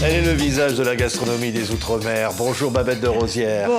Elle est le visage de la gastronomie des Outre-mer. Bonjour Babette de Rosière.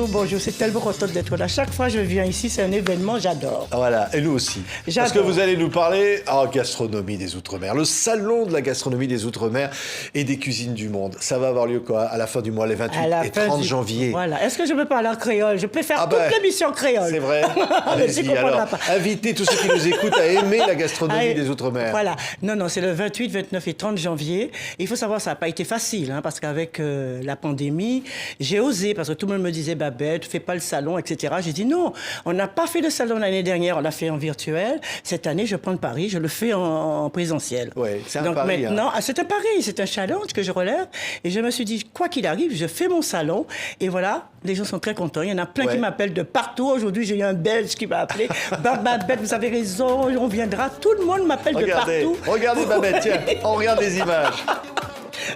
Bonjour, c'est tellement content d'être là. Chaque fois que je viens ici, c'est un événement, j'adore. Voilà, et nous aussi. Parce que vous allez nous parler gastronomie des Outre-mer, le salon de la gastronomie des Outre-mer et des cuisines du monde. Ça va avoir lieu quoi à la fin du mois, les 28 et 30 janvier. Voilà. Est-ce que je peux parler en créole? Je peux faire toute l'émission créole. C'est vrai. Allez-y, alors, invitez tous ceux qui nous écoutent à aimer la gastronomie des Outre-mer. Voilà. Non, c'est le 28, 29 et 30 janvier. Il faut savoir, ça n'a pas été facile, parce qu'avec la pandémie, j'ai osé, parce que tout le monde me disait, Babette, fais pas le salon, etc. J'ai dit non, on n'a pas fait le salon l'année dernière, on l'a fait en virtuel. Cette année, je prends le pari, je le fais en présentiel. Oui, c'est un Donc pari. Maintenant, c'est un pari, c'est un challenge que je relève. Et je me suis dit, quoi qu'il arrive, je fais mon salon. Et voilà, les gens sont très contents. Il y en a plein qui m'appellent de partout. Aujourd'hui, j'ai eu un Belge qui m'a appelé. Babette, vous avez raison, on viendra. Tout le monde m'appelle de partout. Regardez Babette, tiens, on regarde les images.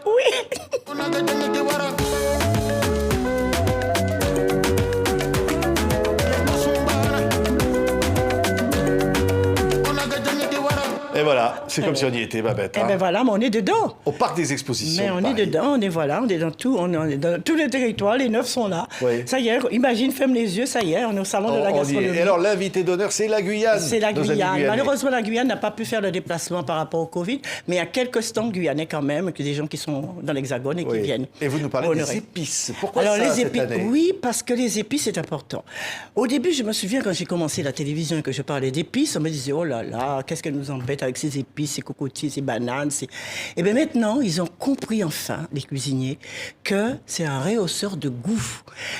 Oui. Et voilà, c'est comme si on y était, Babette. Eh bien voilà, mais on est dedans. Au parc des expositions. Mais on est dedans, on est dans tout, on est dans tous les territoires, les 9 sont là. Oui. Ça y est, imagine, ferme les yeux, ça y est, on est au salon de la gastronomie. Et alors, l'invité d'honneur, c'est la Guyane. C'est la Guyane. Malheureusement, la Guyane n'a pas pu faire le déplacement par rapport au Covid, mais il y a quelques stands guyanais quand même, des gens qui sont dans l'Hexagone et qui viennent. Et vous nous parlez des épices. Pourquoi alors, ça, les épices, cette année? Oui, parce que les épices, c'est important. Au début, je me souviens quand j'ai commencé la télévision et que je parlais d'épices, on me disait, oh là là, qu'est-ce qu'elle nous embête avec ces épices, ces cocotiers, ces bananes. Et bien maintenant, ils ont compris enfin, les cuisiniers, que c'est un rehausseur de goût.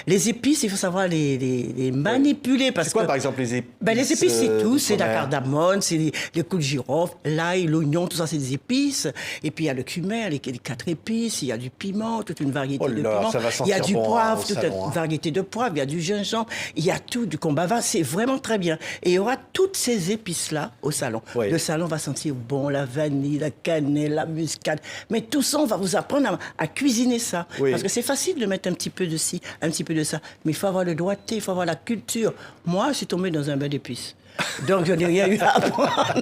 Les épices, il faut savoir les manipuler. C'est quoi, par exemple, les épices? Les épices, c'est tout. C'est la cardamone, c'est les clous de girofle, l'ail, l'oignon, tout ça, c'est des épices. Et puis, il y a le cumin, les 4 épices, il y a du piment, toute une variété de piment. Il y a du poivre, toute une variété de poivre, il y a du gingembre, il y a tout, du combava. C'est vraiment très bien. Et il y aura toutes ces épices-là au salon. Oui. Le salon va sentir bon, la vanille, la cannelle, la muscade. Mais tout ça, on va vous apprendre à cuisiner ça. Oui. Parce que c'est facile de mettre un petit peu de ci, un petit peu de ça. Mais il faut avoir le doigté, il faut avoir la culture. Moi, je suis tombée dans un bain d'épices. Donc, je n'ai rien eu à apprendre.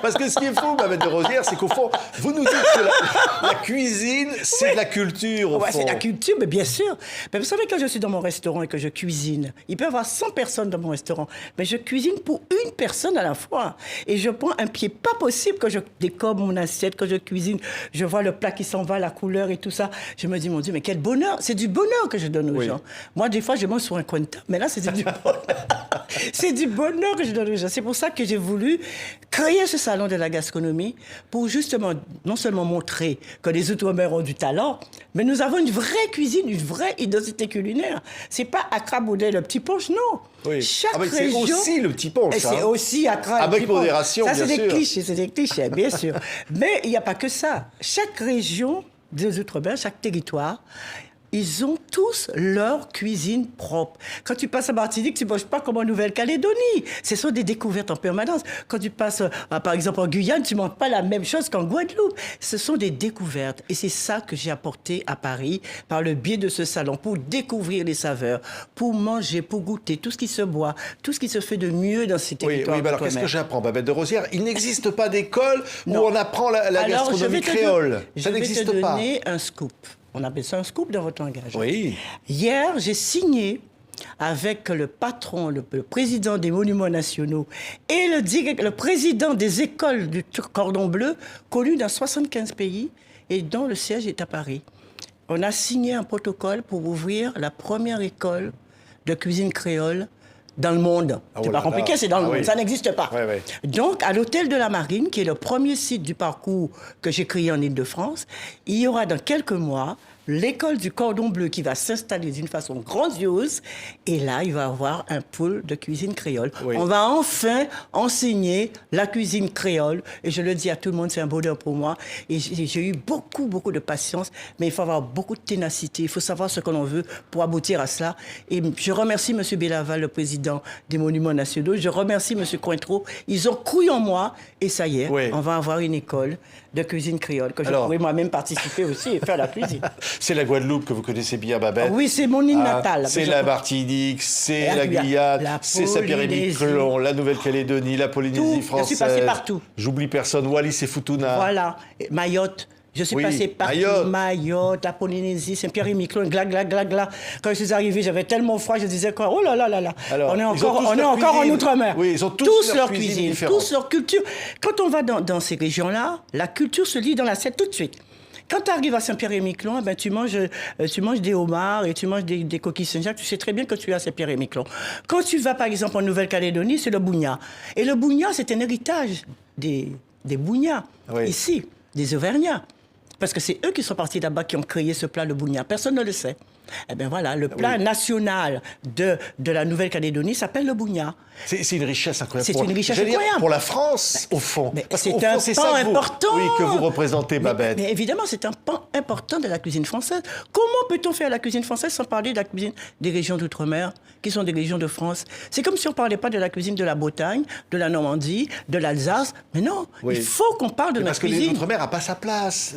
Parce que ce qui est fou, Babette de Rosière, c'est qu'au fond, vous nous dites que la cuisine, c'est de la culture, au fond. C'est de la culture, mais bien sûr. Mais vous savez, quand je suis dans mon restaurant et que je cuisine, il peut y avoir 100 personnes dans mon restaurant, mais je cuisine pour une personne à la fois. Et je prends un pied pas possible quand je décore mon assiette, quand je cuisine. Je vois le plat qui s'en va, la couleur et tout ça. Je me dis, mon Dieu, mais quel bonheur. C'est du bonheur que je donne aux gens. Moi, des fois, je mange sur un coin de table, mais là, c'est du bonheur. C'est du bonheur que je donne aux gens. C'est pour ça que j'ai voulu créer ce salon de la gastronomie pour justement, non seulement montrer que les Outre-mer ont du talent, mais nous avons une vraie cuisine, une vraie identité culinaire. C'est pas Accra, Boudet, le petit punch, non. Oui. Chaque région... C'est aussi le petit punch. C'est aussi Accra, avec modération, bien sûr. Ça, c'est des clichés, bien sûr. Mais il n'y a pas que ça. Chaque région des Outre-mer, chaque territoire... Ils ont tous leur cuisine propre. Quand tu passes à Martinique, tu ne manges pas comme en Nouvelle-Calédonie. Ce sont des découvertes en permanence. Quand tu passes, par exemple, en Guyane, tu ne manges pas la même chose qu'en Guadeloupe. Ce sont des découvertes. Et c'est ça que j'ai apporté à Paris par le biais de ce salon, pour découvrir les saveurs, pour manger, pour goûter tout ce qui se boit, tout ce qui se fait de mieux dans ces territoires. Oui, mais alors qu'est-ce que j'apprends, Babette de Rosière? Il n'existe pas d'école où on apprend la gastronomie créole. Ça n'existe pas. Je vais te donner un scoop. On appelle ça un scoop dans votre langage. Oui. Hier, j'ai signé avec le patron, le président des Monuments Nationaux et le président des écoles du Cordon Bleu, connus dans 75 pays et dont le siège est à Paris. On a signé un protocole pour ouvrir la première école de cuisine créole dans le monde. C'est pas compliqué, c'est dans le monde. Ça n'existe pas. Donc, à l'Hôtel de la Marine, qui est le premier site du parcours que j'ai créé en Île-de-France, il y aura dans quelques mois l'école du Cordon Bleu qui va s'installer d'une façon grandiose. Et là, il va y avoir un pôle de cuisine créole. On va enfin enseigner la cuisine créole. Et je le dis à tout le monde, c'est un bonheur pour moi. Et j'ai eu beaucoup, beaucoup de patience. Mais il faut avoir beaucoup de ténacité. Il faut savoir ce que l'on veut pour aboutir à cela. Et je remercie M. Bélaval, le président des Monuments Nationaux. Je remercie M. Cointreau. Ils ont cru en moi. Et ça y est, on va avoir une école de cuisine créole que je pourrais moi-même participer aussi et faire la cuisine. C'est la Guadeloupe que vous connaissez bien, Babette. Oui, c'est mon île natale. C'est la Martinique, c'est la Guyane, c'est Saint-Pierre-et-Miquelon, la Nouvelle-Calédonie, la Polynésie française. Je suis passée partout. J'oublie personne, Wallis et Futuna. Voilà, Mayotte. Je suis passée par Mayotte, la Polynésie, Saint-Pierre-et-Miquelon, gla. Quand je suis arrivée, j'avais tellement froid, je disais quoi, oh là là là là. Alors, on est encore en Outre-mer. Oui, ils ont tous leur cuisine, tous leur culture. Quand on va dans ces régions-là, la culture se lit dans l'assiette tout de suite. Quand tu arrives à Saint-Pierre-et-Miquelon, eh ben, tu manges des homards et tu manges des coquilles Saint-Jacques. Tu sais très bien que tu es à Saint-Pierre-et-Miquelon. Quand tu vas, par exemple, en Nouvelle-Calédonie, c'est le bougna. Et le bougna, c'est un héritage des bougnats, ici, des Auvergnats. Parce que c'est eux qui sont partis là-bas, qui ont créé ce plat, le bougna. Personne ne le sait. Eh bien voilà, le plat national de la Nouvelle-Calédonie s'appelle le bougna. C'est une richesse incroyable. C'est une richesse incroyable. Pour la France, au fond. C'est un pan important. Que vous représentez, Babette. Mais évidemment, c'est un pan important de la cuisine française. Comment peut-on faire la cuisine française sans parler de la cuisine des régions d'outre-mer, qui sont des régions de France? C'est comme si on ne parlait pas de la cuisine de la Bretagne, de la Normandie, de l'Alsace. Mais non, il faut qu'on parle de notre cuisine. Parce que l'outre-mer n'a pas sa place.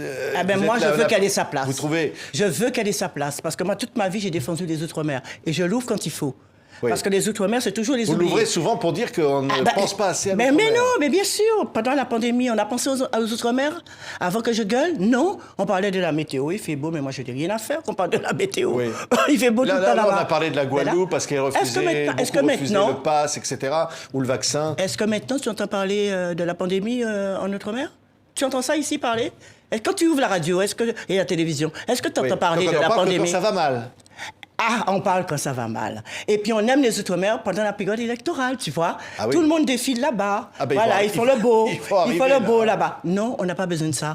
Moi, je veux qu'elle ait sa place. Vous trouvez? Je veux qu'elle ait sa place. Parce que moi, toute ma vie, j'ai défendu les outre-mer. Et je l'ouvre quand il faut. Parce que les outre-mer, c'est toujours les oubliés. Vous l'ouvrez souvent pour dire qu'on ne pense pas assez à l'outre-mer. Mais non, mais bien sûr. Pendant la pandémie, on a pensé aux outre-mer avant que je gueule. Non, on parlait de la météo. Il fait beau, mais moi, je n'ai rien à faire qu'on parle de la météo. Il fait beau tout le temps là-bas. On a parlé de la Guadeloupe parce qu'elle refusait le pass, etc. Ou le vaccin. Est-ce que maintenant, tu entends parler de la pandémie en outre-mer? Tu entends ça ici parler? Quand tu ouvres la radio et la télévision, est-ce que tu entends parler de la pandémie? Quand ça va mal. Ah, on parle quand ça va mal. Et puis on aime les outre-mer pendant la période électorale, tu vois. Ah oui. Tout le monde défile là-bas. Ils font le beau. Ils font le beau là-bas. Non, on n'a pas besoin de ça.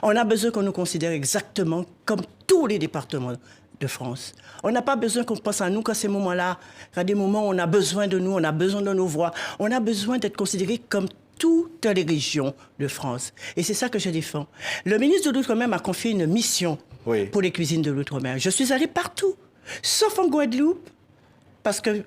On a besoin qu'on nous considère exactement comme tous les départements de France. On n'a pas besoin qu'on pense à nous qu'à ces moments-là, qu'à des moments où on a besoin de nous, on a besoin de nos voix. On a besoin d'être considérés comme toutes les régions de France. Et c'est ça que je défends. Le ministre de l'Outre-mer m'a confié une mission pour les cuisines de l'Outre-mer. Je suis allée partout. Sauf en Guadeloupe, parce que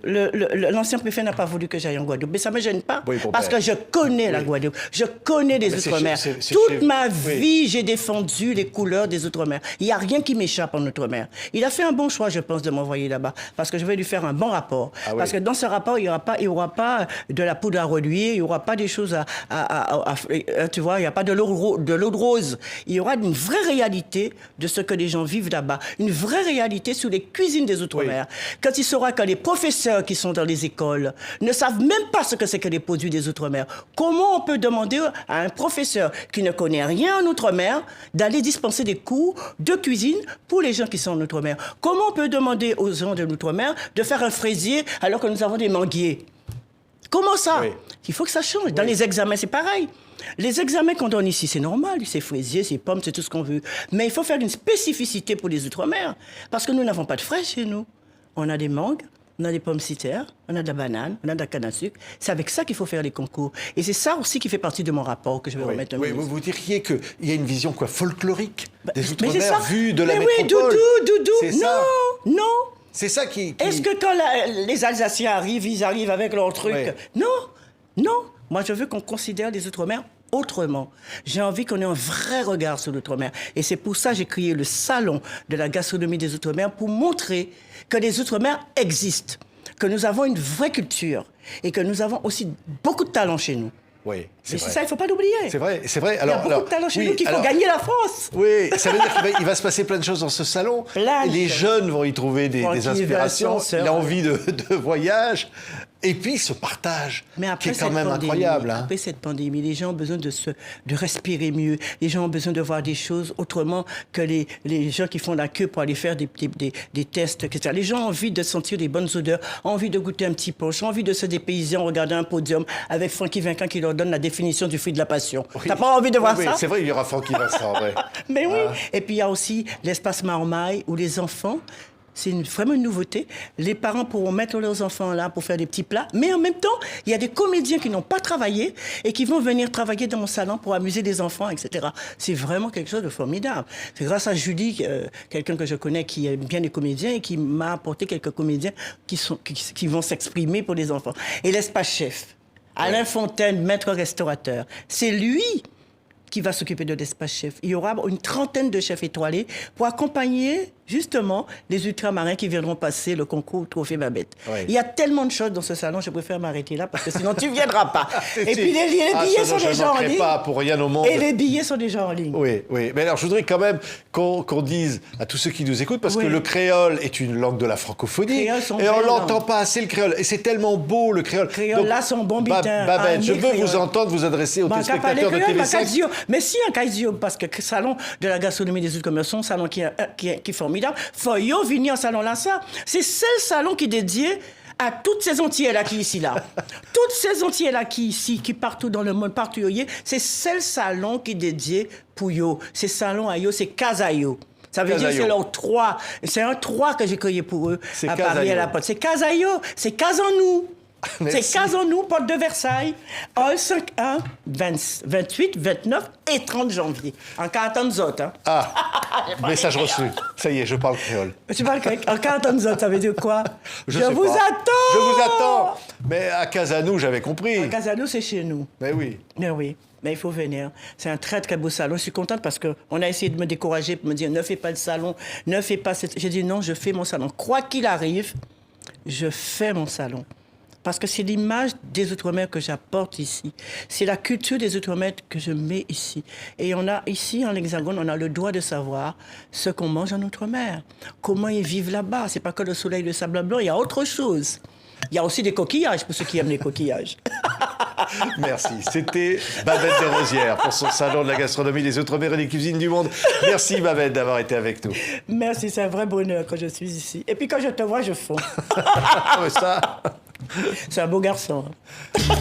l'ancien préfet n'a pas voulu que j'aille en Guadeloupe. Mais ça ne me gêne pas, parce que je connais la Guadeloupe, je connais les Outre-mer. Toute ma vie, j'ai défendu les couleurs des Outre-mer. Il n'y a rien qui m'échappe en Outre-mer. Il a fait un bon choix, je pense, de m'envoyer là-bas, parce que je vais lui faire un bon rapport. Parce que dans ce rapport, il n'y aura pas de la poudre à reluire, il n'y aura pas des choses tu vois, il n'y a pas de l'eau de rose. Il y aura une vraie réalité de ce que les gens vivent là-bas, une vraie réalité sur les cuisines des Outre-mer. Quand il saura que les professeurs qui sont dans les écoles ne savent même pas ce que c'est que les produits des Outre-mer. Comment on peut demander à un professeur qui ne connaît rien en Outre-mer d'aller dispenser des cours de cuisine pour les gens qui sont en Outre-mer? Comment on peut demander aux gens de l'Outre-mer de faire un fraisier alors que nous avons des manguiers? Comment ça? Il faut que ça change. Dans les examens, c'est pareil. Les examens qu'on donne ici, c'est normal. C'est fraisier, c'est pommes, c'est tout ce qu'on veut. Mais il faut faire une spécificité pour les Outre-mer. Parce que nous n'avons pas de fraises chez nous. On a des mangues, on a des pommes citères, on a de la banane, on a de la canne à sucre. C'est avec ça qu'il faut faire les concours. Et c'est ça aussi qui fait partie de mon rapport que je vais remettre au ministre. Vous diriez qu'il y a une vision folklorique des Outre-mer vue de la métropole. Doudou, non. C'est ça qui... Est-ce que quand les Alsaciens arrivent, ils arrivent avec leur truc? Non. Moi, je veux qu'on considère les Outre-mer autrement. J'ai envie qu'on ait un vrai regard sur l'Outre-mer. Et c'est pour ça que j'ai créé le salon de la gastronomie des Outre-mer pour montrer que les Outre-mer existent, que nous avons une vraie culture et que nous avons aussi beaucoup de talent chez nous. Oui, c'est vrai. Ça, il ne faut pas l'oublier. C'est vrai. Il y a beaucoup de talent chez nous qu'il faut gagner la France. Oui, ça veut dire qu'il va se passer plein de choses dans ce salon. Les jeunes vont y trouver des inspirations, l'envie de voyage. Et puis ce partage, qui est quand même incroyable. Après cette pandémie, les gens ont besoin de respirer mieux. Les gens ont besoin de voir des choses autrement que les gens qui font la queue pour aller faire des tests, etc. Les gens ont envie de sentir des bonnes odeurs, ont envie de goûter un petit punch, ont envie de se dépayser en regardant un podium avec Francky Vincent qui leur donne la définition du fruit de la passion. T'as pas envie de voir ça? C'est vrai, il y aura Francky Vincent. Mais oui. Et puis il y a aussi l'espace Marmaille où les enfants... C'est vraiment une nouveauté. Les parents pourront mettre leurs enfants là pour faire des petits plats. Mais en même temps, il y a des comédiens qui n'ont pas travaillé et qui vont venir travailler dans mon salon pour amuser les enfants, etc. C'est vraiment quelque chose de formidable. C'est grâce à Julie, quelqu'un que je connais qui aime bien les comédiens et qui m'a apporté quelques comédiens qui vont s'exprimer pour les enfants. Et l'espace chef, Alain Fontaine, maître restaurateur, c'est lui qui va s'occuper de l'espace chef. Il y aura une 30aine de chefs étoilés pour accompagner justement les ultramarins qui viendront passer le concours Trophée Babette. Oui. Il y a tellement de choses dans ce salon, je préfère m'arrêter là parce que sinon tu ne viendras pas. Et puis les billets sont déjà en ligne. Pas pour rien au monde. Et les billets sont déjà en ligne. Oui, oui. Mais alors, je voudrais quand même qu'on dise à tous ceux qui nous écoutent, parce que le créole est une langue de la francophonie, et on l'entend pas assez, le créole. Et c'est tellement beau, le créole. Créole, là, son bon bitin. Babette, je veux vous entendre vous adresser aux téléspectateurs de TV5. Mais si, un caillou, parce que le salon de la gastronomie des Outre-mer, c'est un salon qui est formidable. Faut yo venir en salon là, ça. C'est le seul salon qui est dédié à toutes ces Antillais là qui ici là. Toutes ces Antillais là qui ici, qui partout dans le monde, partout yoye, c'est le seul salon qui est dédié pour yo. C'est salon à yo, c'est Casayo. Ça veut dire que c'est leur 3. C'est un 3 que j'ai créé pour eux à Paris à la porte. C'est Casayo, c'est Casons-nous. C'est Casons-nous, porte de Versailles, 5-1, 28, 29 et 30 janvier. En 40 autres. Hein. Ah, message reçu. Ça y est, je parle créole. Tu parles créole. En 40 autres, ça veut dire quoi? Je vous attends! Je vous attends! Mais à Casanou, j'avais compris. À Casanou, c'est chez nous. Mais oui. Mais oui. Mais il faut venir. C'est un très, très beau salon. Je suis contente parce qu'on a essayé de me décourager pour me dire ne fais pas le salon, ne fais pas... J'ai dit non, je fais mon salon. Quoi qu'il arrive, je fais mon salon. Parce que c'est l'image des Outre-mer que j'apporte ici. C'est la culture des Outre-mer que je mets ici. Et on a ici, en Hexagone, on a le droit de savoir ce qu'on mange en Outre-mer. Comment ils vivent là-bas. C'est pas que le soleil, le sable blanc, il y a autre chose. Il y a aussi des coquillages, pour ceux qui aiment les coquillages. Merci. C'était Babette Desrosières pour son salon de la gastronomie des Outre-mer et des cuisines du monde. Merci Babette d'avoir été avec nous. Merci, c'est un vrai bonheur quand je suis ici. Et puis quand je te vois, je fonds. Ça... C'est un beau garçon. Hein.